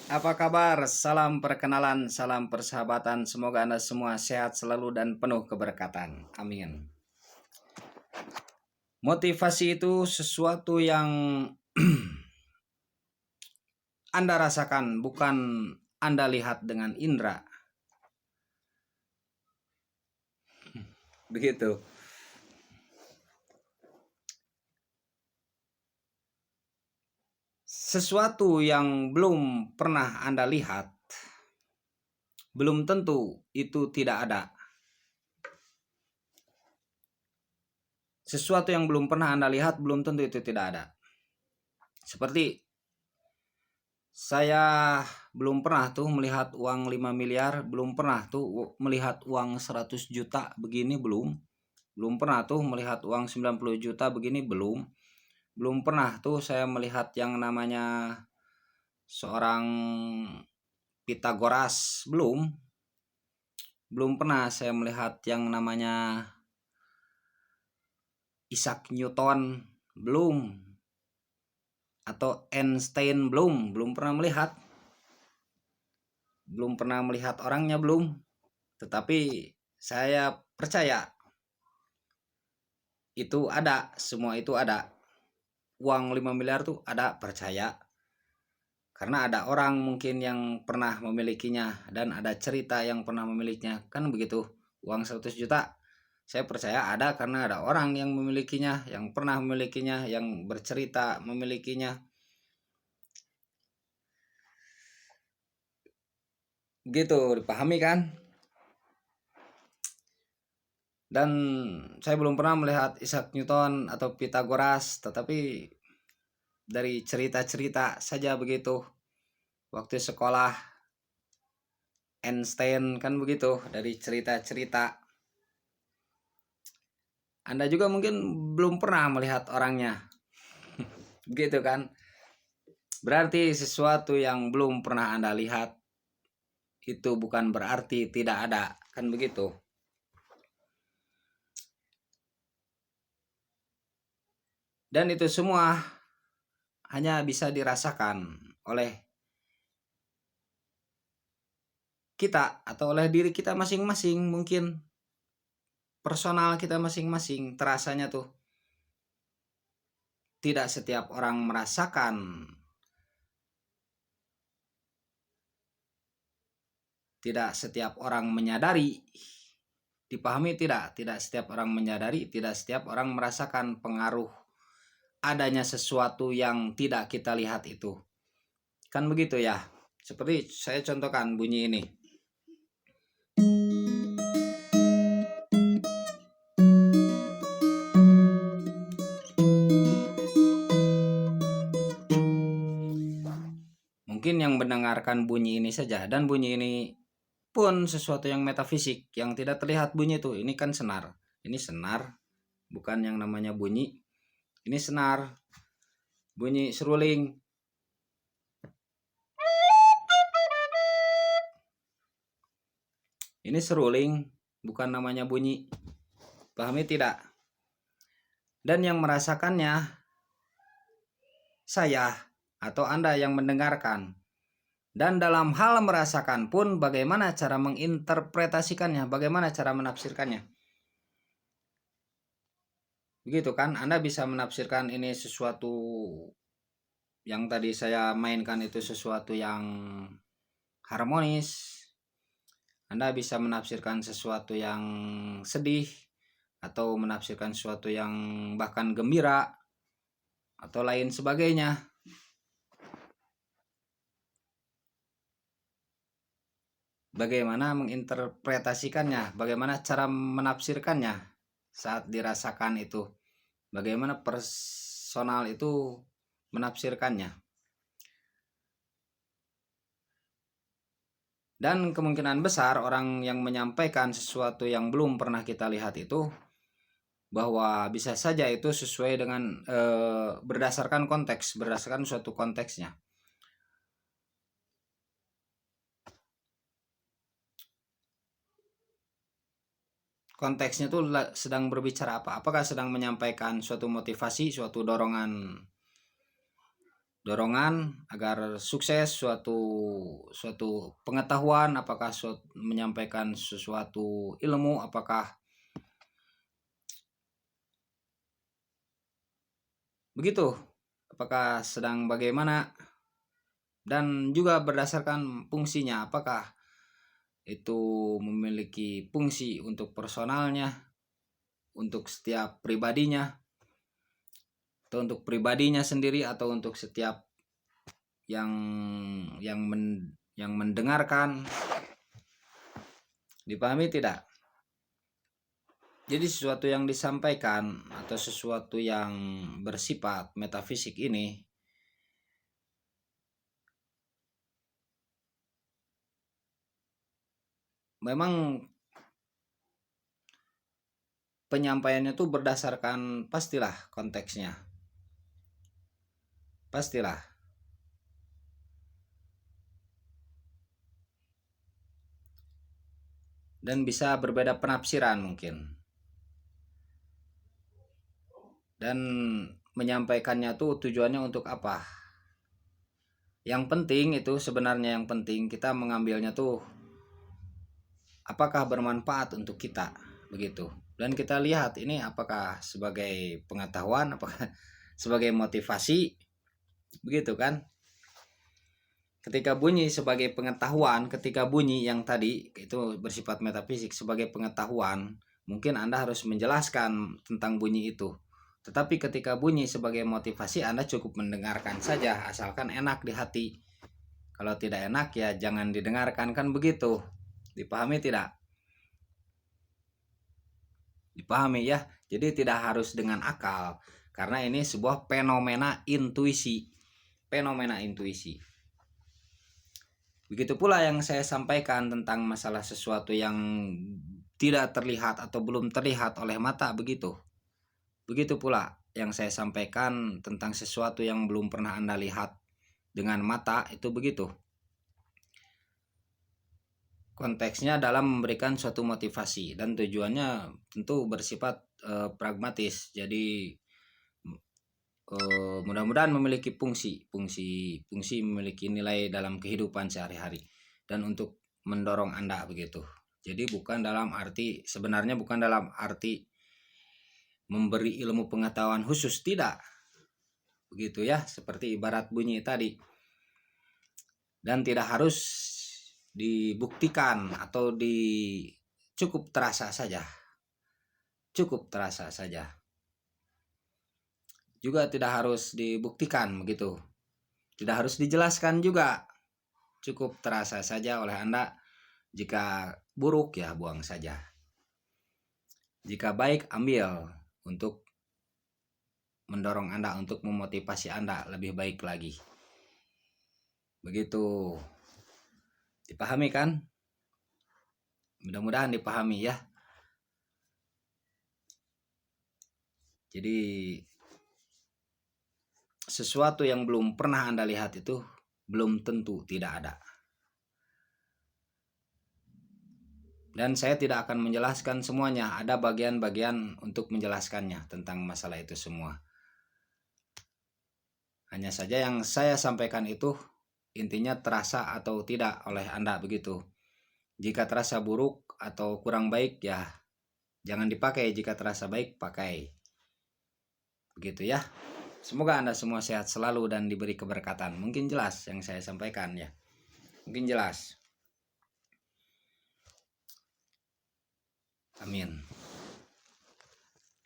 Apa kabar? Salam perkenalan, salam persahabatan. Semoga Anda semua sehat selalu dan penuh keberkatan. Amin. Motivasi itu sesuatu yang Anda rasakan, bukan Anda lihat dengan indera. Begitu. Sesuatu yang belum pernah Anda lihat, belum tentu itu tidak ada. Sesuatu yang belum pernah Anda lihat, belum tentu itu tidak ada. Seperti saya belum pernah tuh melihat uang 5 miliar, belum pernah tuh melihat uang 100 juta begini, belum pernah tuh melihat uang 90 juta begini, belum pernah tuh saya melihat yang namanya seorang Pitagoras, belum pernah saya melihat yang namanya Isaac Newton, atau Einstein, belum pernah melihat, orangnya, tetapi saya percaya itu ada, semua itu ada. Uang 5 miliar tuh ada, percaya. Karena ada orang mungkin yang pernah memilikinya dan ada cerita yang pernah memilikinya, kan begitu. Uang 100 juta saya percaya ada karena ada orang yang memilikinya, yang pernah memilikinya, yang bercerita memilikinya. Gitu, dipahami kan? Dan saya belum pernah melihat Isaac Newton atau Pitagoras, tetapi dari cerita-cerita saja begitu. Waktu sekolah Einstein, kan begitu, dari cerita-cerita. Anda juga mungkin belum pernah melihat orangnya. Begitu kan? Berarti sesuatu yang belum pernah Anda lihat itu bukan berarti tidak ada, kan begitu. Dan itu semua hanya bisa dirasakan oleh kita atau oleh diri kita masing-masing, mungkin personal kita masing-masing. Terasanya tuh tidak setiap orang merasakan, tidak setiap orang menyadari. Dipahami tidak setiap orang menyadari, tidak setiap orang merasakan pengaruh adanya sesuatu yang tidak kita lihat itu, kan begitu ya. Seperti saya contohkan bunyi ini. Mungkin yang mendengarkan bunyi ini saja, dan bunyi ini pun sesuatu yang metafisik, yang tidak terlihat bunyi itu. Ini kan senar, ini senar, bukan yang namanya bunyi. Ini senar, bunyi seruling. Ini seruling, bukan namanya bunyi. Pahami tidak? Dan yang merasakannya saya atau Anda yang mendengarkan. Dan dalam hal merasakan pun bagaimana cara menginterpretasikannya, bagaimana cara menafsirkannya. Begitu kan? Anda bisa menafsirkan ini sesuatu yang tadi saya mainkan itu sesuatu yang harmonis. Anda bisa menafsirkan sesuatu yang sedih, atau menafsirkan sesuatu yang bahkan gembira, atau lain sebagainya. Bagaimana menginterpretasikannya, bagaimana cara menafsirkannya saat dirasakan itu, bagaimana personal itu menafsirkannya. Dan kemungkinan besar orang yang menyampaikan sesuatu yang belum pernah kita lihat itu, bahwa bisa saja itu sesuai dengan berdasarkan konteks, berdasarkan suatu konteksnya. Konteksnya tuh sedang berbicara apa? Apakah sedang menyampaikan suatu motivasi, suatu dorongan agar sukses suatu pengetahuan, apakah menyampaikan sesuatu ilmu, apakah begitu, apakah sedang bagaimana, dan juga berdasarkan fungsinya, apakah itu memiliki fungsi untuk personalnya, untuk setiap pribadinya, atau untuk pribadinya sendiri, atau untuk setiap yang mendengarkan. Dipahami tidak? Jadi sesuatu yang disampaikan atau sesuatu yang bersifat metafisik ini memang penyampaiannya tuh berdasarkan pastilah konteksnya. Pastilah. Dan bisa berbeda penafsiran mungkin. Dan menyampaikannya tuh tujuannya untuk apa? Yang penting itu sebenarnya, yang penting kita mengambilnya tuh apakah bermanfaat untuk kita, begitu. Dan kita lihat ini apakah sebagai pengetahuan, apakah sebagai motivasi, begitu kan? Ketika bunyi sebagai pengetahuan, ketika bunyi yang tadi itu bersifat metafisik sebagai pengetahuan, mungkin Anda harus menjelaskan tentang bunyi itu. Tetapi ketika bunyi sebagai motivasi, Anda cukup mendengarkan saja, asalkan enak di hati. Kalau tidak enak ya jangan didengarkan, kan begitu. Dipahami tidak? Dipahami ya. Jadi tidak harus dengan akal, karena ini sebuah fenomena intuisi. Fenomena intuisi. Begitu pula yang saya sampaikan tentang masalah sesuatu yang tidak terlihat atau belum terlihat oleh mata, begitu. Begitu pula yang saya sampaikan tentang sesuatu yang belum pernah Anda lihat dengan mata, itu begitu. Konteksnya dalam memberikan suatu motivasi dan tujuannya tentu bersifat pragmatis. Jadi mudah-mudahan memiliki fungsi memiliki nilai dalam kehidupan sehari-hari dan untuk mendorong Anda, begitu. Jadi sebenarnya bukan dalam arti memberi ilmu pengetahuan khusus, tidak. Begitu ya, seperti ibarat bunyi tadi. Dan tidak harus dibuktikan atau cukup terasa saja. Cukup terasa saja. Juga tidak harus dibuktikan, begitu. Tidak harus dijelaskan juga. Cukup terasa saja oleh Anda. Jika buruk ya buang saja. Jika baik ambil untuk mendorong Anda, untuk memotivasi Anda lebih baik lagi. Begitu. Dipahami kan? Mudah-mudahan dipahami ya. Jadi sesuatu yang belum pernah Anda lihat itu belum tentu tidak ada. Dan saya tidak akan menjelaskan semuanya, ada bagian-bagian untuk menjelaskannya tentang masalah itu semua. Hanya saja yang saya sampaikan itu intinya terasa atau tidak oleh Anda, begitu. Jika terasa buruk atau kurang baik ya jangan dipakai, jika terasa baik pakai. Begitu ya. Semoga Anda semua sehat selalu dan diberi keberkatan. Mungkin jelas yang saya sampaikan ya. Mungkin jelas. Amin.